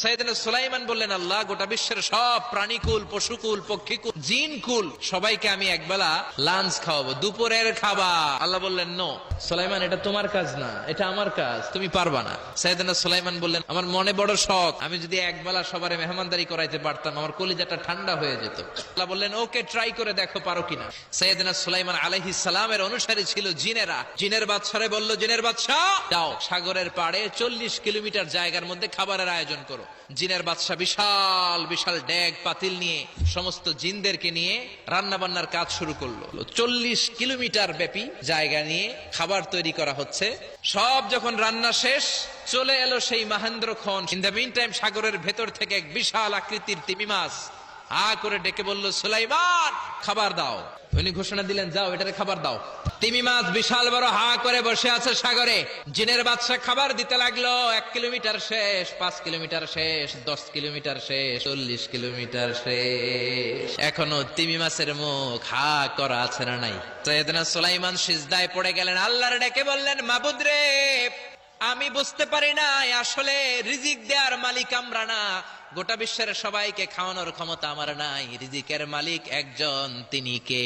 সাইয়েদনা সুলাইমান বললেন, আল্লাহ, গোটা বিশ্বের সব প্রাণীকুল, পশুকুল, পক্ষীকুল, জিনকুল সবাইকে আমি একবেলা লাঞ্চ খাওয়াবো, দুপুরের খাবার। আল্লাহ বললেন, নো সুলাইমান, এটা তোমার কাজ না, এটা আমার কাজ, তুমি পারবা না। সাইয়েদনা সুলাইমান বললেন, আমার মনে বড় শখ, আমি যদি একবেলা সবারে মেহমানদারি করাইতে পারতাম, আমার কলিজাটা ঠান্ডা হয়ে যেত। আল্লাহ বললেন, ওকে, ট্রাই করে দেখো, পারো কিনা। সাইয়েদনা সুলাইমান আলাইহিস সালামের অনুসারী ছিল জিনেরা। জিনের বাদশারে বলল, জিনের বাদশা, যাও সাগরের পাড়ে 40 কিলোমিটার জায়গার মধ্যে খাবারের আয়োজন করো। জিনের বাদশা বিশাল বিশাল ডেগ পাতিল নিয়ে সমস্ত জিনদেরকে নিয়ে রান্না বান্নার কাজ শুরু করলো। 40 কিলোমিটার ব্যাপী জায়গা নিয়ে খাবার তৈরি করা হচ্ছে। সব যখন রান্না শেষ, চলে এলো সেই মহেন্দ্রক্ষণ। ইন দ্য মিন টাইম সাগরের ভেতর থেকে এক বিশাল আকৃতির তিমি মাছ করে ডেকে বলল, সুলাইমান, খাবার দাও। উনি ঘোষণা দিলেন, যাও এটারে খাবার দাও। তিমি মাছ বিশাল বড় করে বসে আছে সাগরে। জিনের বাদশা খাবার দিতে লাগলো। 1 কিলোমিটার শেষ, 5 কিলোমিটার শেষ, 10 কিলোমিটার শেষ, 40 কিলোমিটার শেষ, এখনো তিমি মাছের মুখ করা আছে না নাই? সাইয়েদনা সুলাইমান সিজদায় পড়ে গেলেন, আল্লাহর ডেকে বললেন, মাবুদ রে, আমি বুঝতে পারি না, আসলে রিজিক দেওয়ার মালিক আমরা না, গোটা বিশ্বের সবাইকে খাওয়ানোর ক্ষমতা আমার নাই, রিজিকের মালিক একজন, তিনি কে?